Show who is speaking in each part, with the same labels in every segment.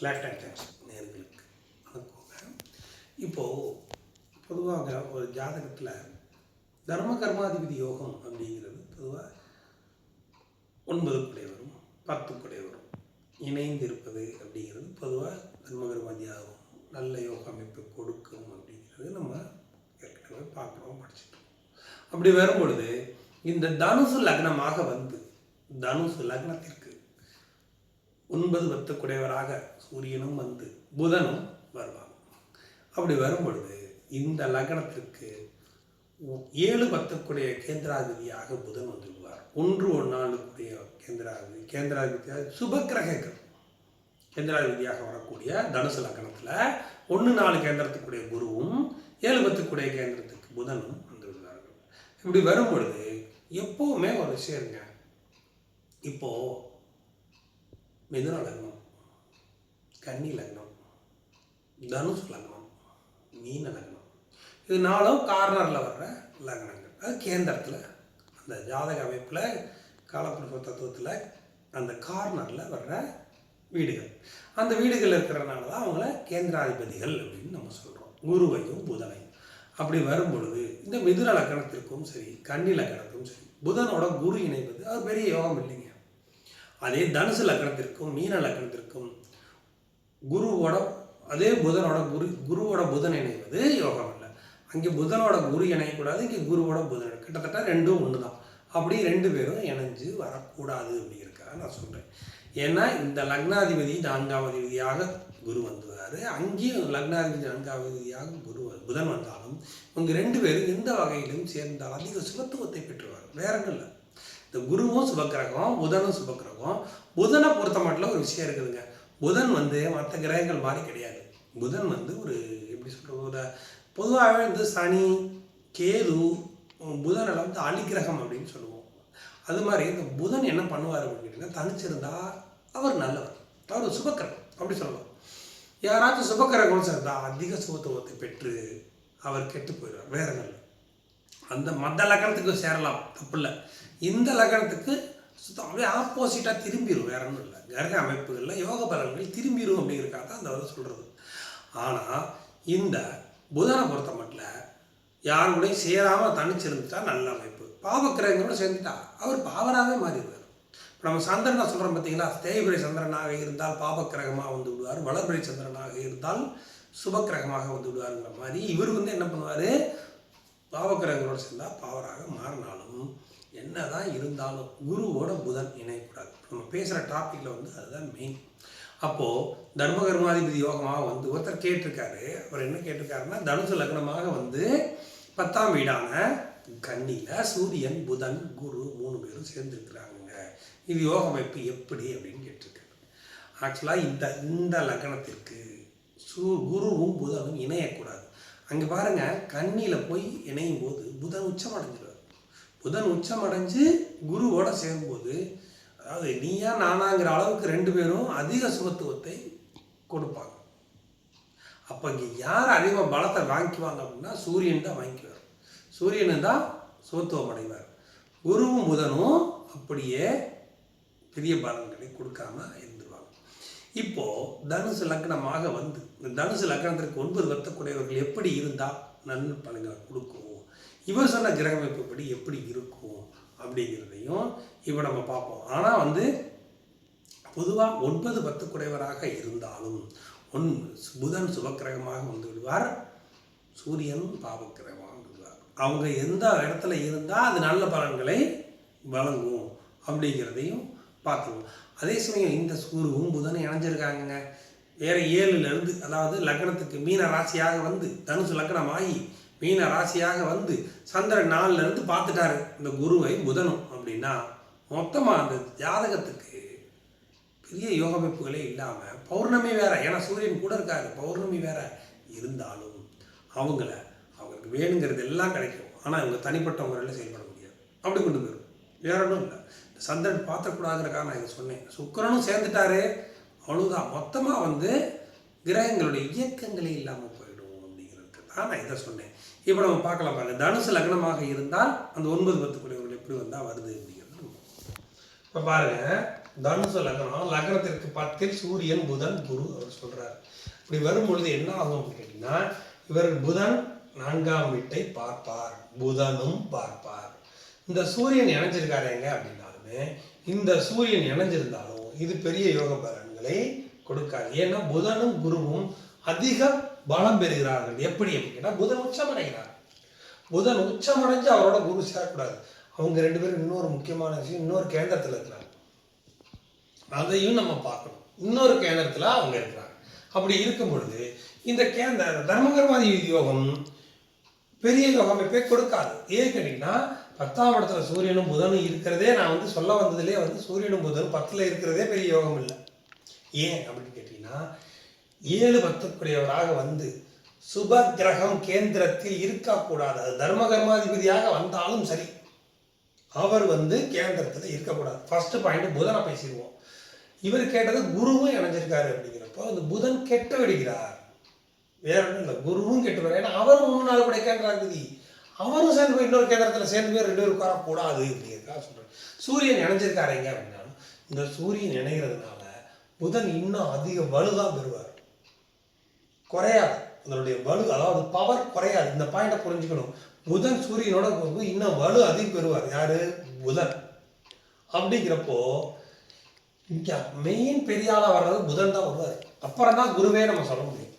Speaker 1: Left hand chance நேர்களுக்கு அனுப்புவாங்க. இப்போது பொதுவாக ஒரு ஜாதகத்தில் தர்ம கர்மாதிபதி யோகம் அப்படிங்கிறது பொதுவாக 9 குடை வரும், 10 குடை வரும். இணைந்து இருப்பது அப்படிங்கிறது பொதுவாக தர்ம கர்மாதியாகும் நல்ல யோக அமைப்பை கொடுக்கும் அப்படிங்கிறது நம்ம ஏற்கனவே பார்க்குறோம், படிச்சுட்டோம். அப்படி வரும்பொழுது இந்த தனுசு லக்னமாக வந்து தனுசு லக்னத்திற்கு 9 10 குடையவராக சூரியனும் வந்து புதனும் வருவாங்க. அப்படி வரும்பொழுது இந்த லக்னத்திற்கு 7 10 குடைய கேந்திராதிபதியாக புதன் வந்துடுவார். 1 4 குடைய கேந்திராதிபதியாக சுபக்கிரகங்கள் கேந்திராதிபதியாக வரக்கூடிய தனுசு லக்னத்தில் 1 4 கேந்திரத்துக்குடைய குருவும் 7 10 குடைய கேந்திரத்துக்கு புதனும் வந்து விடுவார்கள். இப்படி வரும்பொழுது எப்போவுமே ஒரு விஷயம் இருங்க. இப்போது மிதுன லக்னம், கன்னி லக்னம், தனுஷ் லக்னம், மீன லக்னம், இது 4 கார்னரில் வர்ற லக்னங்கள். அது கேந்திரத்தில் அந்த ஜாதக அமைப்பில் காலப்புருஷ தத்துவத்தில் அந்த கார்னரில் வர்ற வீடுகள். அந்த வீடுகள் இருக்கிறனால தான் அவங்கள கேந்திராதிபதிகள் அப்படின்னு நம்ம சொல்கிறோம், குருவையும் புதனையும். அப்படி வரும்பொழுது இந்த மிதுன லக்னத்திற்கும் சரி கன்னி லக்னத்திற்கும் சரி புதனோட குரு இணைவது அது பெரிய யோகம் இல்லைங்க. அதே தனுசு லக்னத்திற்கும் மீன லக்னத்திற்கும் குருவோட அதே புதனோட குருவோட புதன் இணைவது யோகம் இல்லை. அங்கே புதனோட குரு இணையக்கூடாது, இங்கே குருவோட புதன் கிட்டத்தட்ட ரெண்டும் ஒன்று தான். அப்படி 2 பேரும் இணைஞ்சு வரக்கூடாது அப்படிங்கிறதுக்காக நான் சொல்கிறேன். ஏன்னா இந்த லக்னாதிபதி 4ஆம் அதிபதியாக குரு வந்துவார், அங்கேயும் லக்னாதிபதி 4ஆம் அதிபதியாக புதன் வந்தாலும் இவங்க 2 பேரும் எந்த வகையிலும் சேர்ந்தால் அதிக சுபத்துவத்தை பெற்றுவார். வேற ஒன்றும் இல்லை. இந்த குருவும் சுபக்கிரகம், புதனும் சுபக்கிரகம். புதனை பொறுத்த மட்டும் ஒரு விஷயம் இருக்குதுங்க. புதன் வந்து மற்ற கிரகங்கள் மாதிரி கிடையாது. புதன் வந்து ஒரு எப்படி சொல்கிறது, ஒரு பொதுவாகவே வந்து சனி கேது புதனில் வந்து அலிகிரகம் அப்படின்னு சொல்லுவோம். அது மாதிரி இந்த புதன் என்ன பண்ணுவார் அப்படின்னு கேட்டிங்கன்னா, தனிச்சிருந்தா அவர் நல்லவர், அவர் சுபக்கிரகம் அப்படி சொல்லலாம். யாராச்சும் சுபக்கிரகம் சேர்ந்தா அதிக சுபத்துவத்தை பெற்று அவர் கெட்டு போயிடுவார். வேற நல்ல அந்த மற்ற லக்னத்துக்கு சேரலாம், தப்பு இல்லை. இந்த லக்னத்துக்கு சுத்தம் அப்படியே ஆப்போசிட்டாக திரும்பிடும். வேற ஒன்றும் இல்லை. கிரக அமைப்புகளில் யோக பலன்கள் திரும்பிடும் அப்படிங்கிறக்காக தான் அந்த சொல்கிறது. ஆனால் இந்த புதனை பொறுத்த மட்டும் யார் கூட சேராமல் தனிச்சிருந்துட்டா நல்ல அமைப்பு. பாவக்கிரகங்களோட சேர்ந்துட்டா அவர் பாவராகவே மாறிடுவார். இப்போ நம்ம சந்திரனை சொல்கிறோம் பார்த்தீங்களா, தேய்பிரை சந்திரனாக இருந்தால் பாவக்கிரகமாக வந்து விடுவார், வளர்பிரை சந்திரனாக இருந்தால் சுபக்கிரகமாக வந்து விடுவாருங்கிற மாதிரி இவர் வந்து என்ன பண்ணுவார், பாவக்கிரகங்களோட சேர்ந்தால் பாவராக மாறினாலும் என்னதான் இருந்தாலும் குருவோட புதன் இணையக்கூடாது. நம்ம பேசுகிற டாப்பிக்கில் வந்து அதுதான் மெயின். அப்போது தர்ம கர்மாதிபதி யோகமாக வந்து ஒருத்தர் கேட்டிருக்காரு. அவர் என்ன கேட்டிருக்காருன்னா, தனுசு லக்னமாக வந்து 10ஆம் வீடான கன்னியில் சூரியன் புதன் குரு 3 பேரும் சேர்ந்துருக்குறாங்க, இது யோக அமைப்பு எப்படி அப்படின்னு கேட்டிருக்காரு. ஆக்சுவலாக இந்த லக்னத்திற்கு குருவும் புதனும் இணையக்கூடாது. அங்கே பாருங்கள், கன்னியில் போய் இணையும் போது புதன் உச்சம் அடைஞ்சிடுவார். புதன் உச்சம் அடைஞ்சு குருவோட சேரும்போது, அதாவது நீயா நானாங்கிற அளவுக்கு 2 பேரும் அதிக சுபத்துவத்தை கொடுப்பாங்க. அப்போ இங்கே யார் அதிகமாக பலத்தை வாங்கிக்குவாங்க அப்படின்னா சூரியன் தான் வாங்கிக்குவார். சூரியனு தான் சுபத்துவம் அடைவார். குருவும் புதனும் அப்படியே பெரிய பலன்களை கொடுக்காம இருந்துருவாங்க. இப்போது தனுசு லக்னமாக வந்து இந்த தனுசு லக்னத்திற்கு 9 10 எப்படி இருந்தால் நன்மை பலன்களை கொடுக்கும், இவர் சொன்ன கிரகமைப்புப்படி எப்படி இருக்கும் அப்படிங்கிறதையும் இப்போ நம்ம பார்ப்போம். ஆனால் வந்து பொதுவாக 9 10 குடையவராக இருந்தாலும் புதன் சுபக்கிரகமாக வந்து விடுவார், சூரியன் பாவக்கிரகமாக வந்து விடுவார். அவங்க எந்த இடத்துல இருந்தால் அது நல்ல பலன்களை வழங்கும் அப்படிங்கிறதையும் பார்த்துருவோம். அதே சமயம் இந்த குருவும் புதனும் இணைஞ்சிருக்காங்க வேறு 7லேருந்து, அதாவது லக்னத்துக்கு மீன ராசியாக வந்து தனுசு லக்னமாகி மீன ராசியாக வந்து சந்திரன் 4லேருந்து பார்த்துட்டாரு இந்த குருவை புதனும். அப்படின்னா மொத்தமாக அந்த ஜாதகத்துக்கு பெரிய யோகமைப்புகளே இல்லாமல் பௌர்ணமி வேற, ஏன்னா சூரியன் கூட இருக்காரு, பௌர்ணமி வேற இருந்தாலும் அவங்களுக்கு வேணுங்கிறது எல்லாம் கிடைக்கும். ஆனால் இவங்க தனிப்பட்ட முறையில் செயல்பட முடியாது, அப்படி கொண்டு போயிடும். வேற ஒன்றும் இல்லை. சந்திரன் பார்த்துக்கூடாதுங்கிறக்காக நான் இதை சொன்னேன். சுக்கிரனும் சேர்ந்துட்டாரு, அவ்வளோதான். மொத்தமாக வந்து கிரகங்களுடைய இயக்கங்களே இல்லாமல் போயிடும் அப்படிங்கிறதுக்கு தான் நான் இதை சொன்னேன். இப்போ நம்ம பார்க்கலாம் பாருங்க, தனுசு லக்னமாக இருந்தால் அந்த 9 10 குடையவர்கள் எப்படி வந்தால் வருது அப்படிங்கிறது. இப்போ பாருங்க, தனுசு லக்னம், லக்னத்திற்கு 10 சூரியன் புதன் குரு அவர் சொல்றாரு. இப்படி வரும் பொழுது என்ன ஆகும் அப்படின்னு கேட்டீங்கன்னா, இவர் புதன் 4ஆம் வீட்டை பார்ப்பார், புதனும் பார்ப்பார். இந்த சூரியன் இணைஞ்சிருக்காரு எங்க அப்படின்னாலுமே, இந்த சூரியன் இணைஞ்சிருந்தாலும் இது பெரிய யோக பலன்களை கொடுக்காது. ஏன்னா புதனும் குருவும் அதிக பலம் பெறுகிறார்கள். எப்படி அப்படின்னா, புதன் உச்சமடைகிறார். புதன் உச்சமடைஞ்சு அவரோட குரு சேரக்கூடாது. அவங்க 2 பேரும் இன்னொரு முக்கியமான விஷயம், இன்னொரு கேந்திரத்தில் இருக்கிறாங்க. அதையும் நம்ம பார்க்கணும். இன்னொரு கேந்திரத்தில் அவங்க இருக்கிறாங்க. அப்படி இருக்கும் பொழுது இந்த தர்மகர்மாதி யோகம் பெரிய யோகம் அமைப்பே கொடுக்காது. ஏன் கேட்டீங்கன்னா, 10ஆம் இடத்துல சூரியனும் புதனும் இருக்கிறதே, நான் சொல்ல வந்ததுலேயே சூரியனும் புதனும் 10ல் இருக்கிறதே பெரிய யோகம் இல்லை. ஏன் அப்படின்னு கேட்டீங்கன்னா, 7 10 சுப கிரகம் கேந்திரத்தில் இருக்கக்கூடாது. அது தர்மகர்மாதிபதியாக வந்தாலும் சரி, அவர் கேந்திரத்தில் இருக்கக்கூடாது. ஃபர்ஸ்ட் பாயிண்ட் புதனை பேசிடுவோம். இவர் கேட்டது குருவும் இணைஞ்சிருக்காரு அப்படிங்கிறப்போ அந்த புதன் கெட்டு விடுகிறார். வேற ஒன்றும் இல்லை, குருவும் கெட்டு விடுறார். ஏன்னா அவரும் 3 நாள் கூட கேந்திராதிபதி, அவரும் சேர்ந்து போய் இன்னொரு கேந்திரத்தில் சேர்ந்து போய் 2 பேரும் உட்காரக்கூடாது அப்படிங்கிறதுக்காக சொல்கிறேன். சூரியன் இணைஞ்சிருக்காருங்க அப்படின்னாலும் இந்த சூரியன் இணைகிறதுனால புதன் இன்னும் அதிக வலுதான் பெறுவார், குறையாது. அதனுடைய வலு, அதாவது பவர் குறையாது. இந்த பாயிண்டை புரிஞ்சுக்கணும். புதன் சூரியனோட இன்னும் வலு அதிகம் பெறுவார். யாரு? புதன். அப்படிங்கிறப்போ இங்கே மெயின் பெரியாளா வர்றது புதன் தான் வருவார். அப்புறம் தான் குருவே நம்ம சொல்ல முடியும்.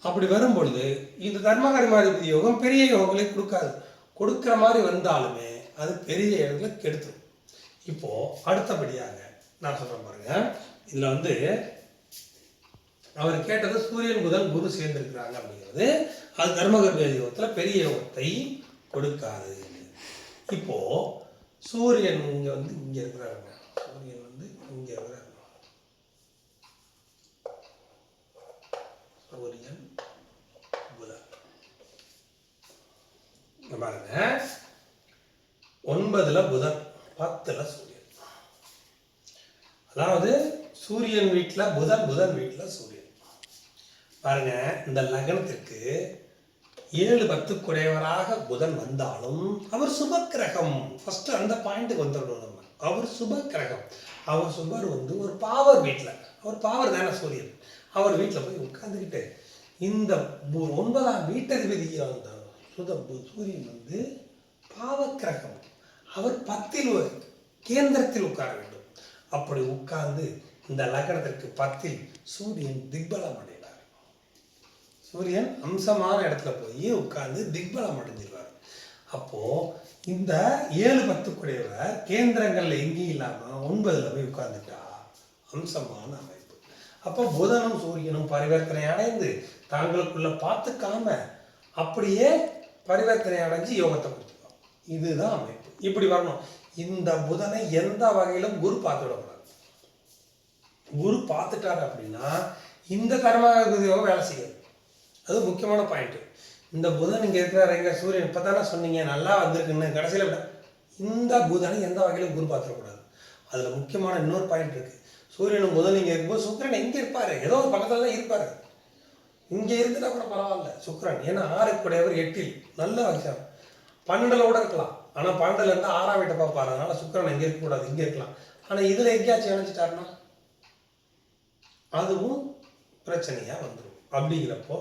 Speaker 1: அப்படி வரும் பொழுது இந்த தர்மகர்மாதிபதி யோகம் பெரிய யோகங்களை கொடுக்காது. கொடுக்குற மாதிரி வந்தாலுமே அது பெரிய இடத்துல கெடுத்துரும். இப்போ அடுத்தபடியாக நான் சொல்றேன் பாருங்க. இதுல அவர் கேட்டது சூரியன் புதன் குரு சேர்ந்திருக்கிறாங்க அப்படிங்கிறது, அது தர்மகர்மாதிபதி யோகத்துல பெரிய யோகத்தை கொடுக்காது. இப்போ சூரியன் இங்க இங்க இருக்கிறாருங்க. சூரியன் இங்க இருக்கிறாரு. சூரியன் புதன் பாருங்க. 9ல் புதன், 10ல் சூரியன். அதாவது சூரியன் வீட்டில் புதன், புதன் வீட்டில் சூரியன். பாருங்க, இந்த லக்னத்திற்கு 7 10 குறைவராக புதன் வந்தாலும் அவர் சுப கிரகம். ஃபர்ஸ்ட் அந்த பாயிண்ட்டுக்கு வந்துடணும் நம்ம. அவர் சுப கிரகம். அவர் சுபர் ஒரு பாவர் வீட்டில், அவர் பாவர் தானே சூரியன். அவர் வீட்டில் போய் உட்கார்ந்துக்கிட்டு இந்த 9ஆம் வீட்டதிபதியாக வந்தார் சூரியன் பாவ கிரகம். அவர் 10ல் கேந்திரத்தில் உட்கார வேண்டும். அப்படி உட்கார்ந்து இந்த லக்னத்திற்கு 10ல் சூரியன் திக்பலம் அடைகிறார். சூரியன் அம்சமான இடத்துல போய் உட்கார்ந்து திக்பலம் அடைஞ்சிருவார். அப்போ இந்த 7 10 குறைவர் கேந்திரங்கள்ல எங்கேயும் இல்லாம 9ல் போய் உட்கார்ந்துட்டா அம்சமான அமைப்பு. அப்போ புதனும் சூரியனும் பரிவர்த்தனை அடைந்து தாங்களுக்குள்ள பார்த்துக்காம அப்படியே பரிவர்த்தனை அடைஞ்சு யோகத்தை கொடுத்துருவாங்க. இதுதான் அமைப்பு. இப்படி வரணும். இந்த புதனை எந்த வகையிலும் குரு பார்த்து விடக்கூடாது. குரு பார்த்துட்டாரு அப்படின்னா இந்த தர்மகர்மாதிபதி யோகம் வேலை செய்யாது. அது முக்கியமான பாயிண்ட். இந்த புதன் இங்கே இருக்கிறார், எங்க சூரியன் இப்போ தானே சொன்னீங்க நல்லா வந்திருக்குன்னு, கடைசியில் விட இந்த புதனை எந்த வகையிலும் குரு பார்த்துடக்கூடாது. அதில் முக்கியமான இன்னொரு பாயிண்ட் இருக்குது. சூரியனும் புதன் இங்கே இருக்கும்போது சுக்கிரன் எங்கே இருப்பார்? ஏதோ ஒரு பக்கத்தில் தான் இருப்பார். இங்கே இருந்துட்டா கூட பரவாயில்ல சுக்கிரன். ஏன்னா 6 கூடையவர் 8ல் நல்ல விஷயம். 12ல் கூட இருக்கலாம். ஆனால் 12ல் இருந்தால் 6ஆம் வீட்டை பார்ப்பார். அதனால் சுக்கிரன் எங்கே இருக்கக்கூடாது, இங்கே இருக்கலாம். ஆனால் இதில் எங்கேயாச்சும் இணைச்சிட்டாருன்னா அதுவும் பிரச்சனையாக வந்துடும். அப்படிங்கிறப்போ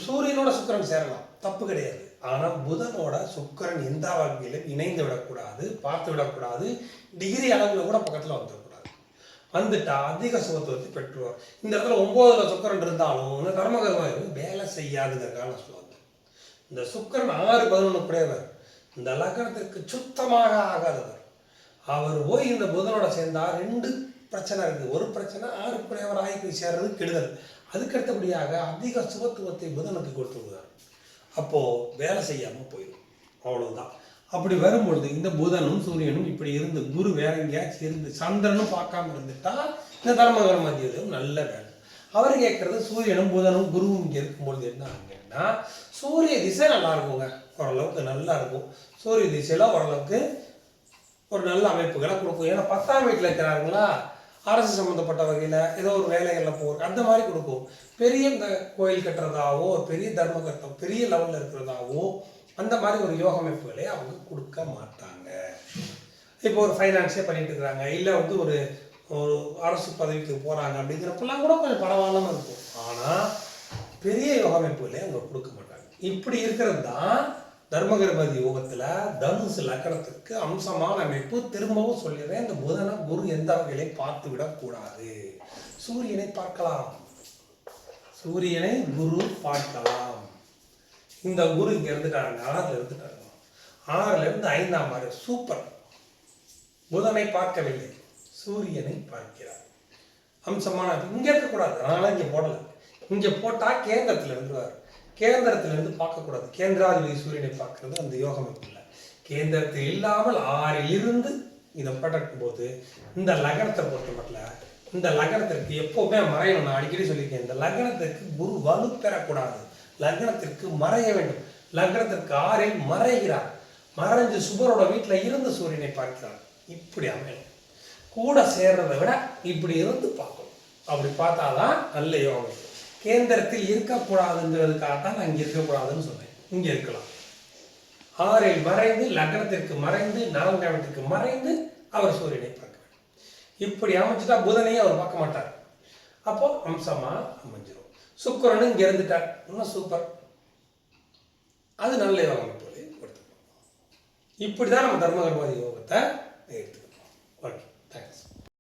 Speaker 1: சூரியனோட சுக்கிரன் சேரலாம், தப்பு கிடையாது. ஆனால் புதனோட சுக்கிரன் எந்த வகையிலும் இணைந்து விடக்கூடாது, பார்த்து விடக்கூடாது. டிகிரி அளவில் கூட பக்கத்தில் வந்துடக்கூடாது. வந்துட்டா அதிக சுகத்துவத்தை பெற்றுவார். இந்த இடத்துல 9ல் சுக்கிரன் இருந்தாலும் இந்த கர்மகர்மாதிபதி வேலை செய்யாதுங்கிறதுக்காக சொல்லுவாங்க. இந்த சுக்கிரன் 6 11 குடையவர், இந்த லக்னத்திற்கு சுத்தமாக ஆகாதவர். அவர் போய் இந்த புதனோட சேர்ந்தா 2 பிரச்சனை இருக்குது. ஒரு பிரச்சனை 6 குடையவர் ஆகி போய் சேர்றது கெடுதல். அதுக்கடுத்தபடியாக அதிக சுகத்துவத்தை புதனுக்கு கொடுத்து விடுவார். அப்போது வேலை செய்யாமல் போயிடும். அவ்வளவுதான். அப்படி வரும்பொழுது இந்த புதனும் சூரியனும் இப்படி இருந்து குரு வேற எங்கேயாச்சும் இருந்து சந்திரனும் பார்க்காம இருந்துட்டா இந்த தர்மகர்மாதிபதியும் நல்ல வேலை. அவர் கேட்கறது சூரியனும் புதனும் குருவும் இங்கே இருக்கும்பொழுது என்ன ஆகுங்கன்னா, சூரிய திசை நல்லா இருக்குங்க, ஓரளவுக்கு நல்லா இருக்கும். சூரிய திசையில் ஓரளவுக்கு ஒரு நல்ல அமைப்புகளை கொடுக்கும். ஏன்னா 10ஆம் வீட்டில் இருக்கிறாருங்களா, அரசு சம்மந்தப்பட்ட வகையில் ஏதோ ஒரு வேலைகளில் போகிற அந்த மாதிரி கொடுக்கும். பெரிய இந்த கோயில் கட்டுறதாவோ ஒரு பெரிய தர்மகர்த்தம் பெரிய லெவலில் இருக்கிறதாவோ அந்த மாதிரி ஒரு யோக அமைப்புகளே அவங்க கொடுக்க மாட்டாங்க. இப்போ ஒரு ஃபைனான்ஸே பண்ணிட்டு இருக்கிறாங்க, இல்லை ஒரு ஒரு அரசு பதவிக்கு போகிறாங்க அப்படிங்கிறப்பெல்லாம் கூட கொஞ்சம் பரவாயில்லாமல் இருக்கும். ஆனால் பெரிய யோக அமைப்புகளே அவங்க கொடுக்க மாட்டாங்க. இப்படி இருக்கிறது தான் தர்மகர்மதி யோகத்தில் தனுசு லக்னத்துக்கு அம்சமான அமைப்பு. திரும்பவும் சொல்லிடுறேன், இந்த புதனை குரு எந்த வகையிலையும் பார்த்து விடக்கூடாது. சூரியனை பார்க்கலாம், சூரியனை குரு பார்க்கலாம். இந்த குரு இங்கே இருந்துட்டாருங்க, 6ல் இருந்துட்டாருங்க. 6லேருந்து 5ஆம் ஆறு சூப்பர். புதனை பார்க்கவில்லை, சூரியனை பார்க்கிறார். அம்சமான இங்கே இருக்கக்கூடாது, அதனால இங்கே போடலை. இங்கே போட்டால் கேந்திரத்தில் இருந்துருவார். கேந்திரத்திலிருந்து பார்க்கக்கூடாது. கேந்திராதிபதி சூரியனை பார்க்கறது அந்த யோகம் இல்லை. கேந்திரத்தில் இல்லாமல் 6லிருந்து இதை பட்டக்கும் போது இந்த லக்னத்தை பொறுத்த மட்டும் இந்த லக்னத்திற்கு எப்போவுமே மறையணும். நான் அடிக்கடி சொல்லியிருக்கேன், இந்த லக்னத்திற்கு குரு வலு பெறக்கூடாது, லக்னத்திற்கு மறைய வேண்டும். லக்னத்திற்கு 6ல் மறைகிறார், மறைஞ்சு சுபரோட வீட்டில் இருந்து சூரியனை பார்க்கிறார். இப்படி அமையணும். கூட சேர்றதை விட இப்படி இருந்து பார்க்கணும். அப்படி பார்த்தாதான் நல்ல யோகம். கேந்திரத்தில் இருக்கக்கூடாதுங்கிறதுக்காகத்தான் நான் இங்கே இருக்கக்கூடாதுன்னு சொன்னேன். இங்கே இருக்கலாம். 6ல் மறைந்து லக்னத்திற்கு மறைந்து நரங்கணத்துக்கு மறைந்து அவர் சூரியனை பார்க்க வேண்டும். இப்படி அமைச்சுட்டா புதனையும் அவர் பார்க்க மாட்டார். அப்போ அம்சமா அமைஞ்சிடும். சுக்கிரனும் இங்கே இருந்துட்டார், இன்னும் சூப்பர். அது நல்ல யோகம் போல கொடுத்துக்கணும். இப்படிதான் நம்ம தர்மகர்மதி யோகத்தை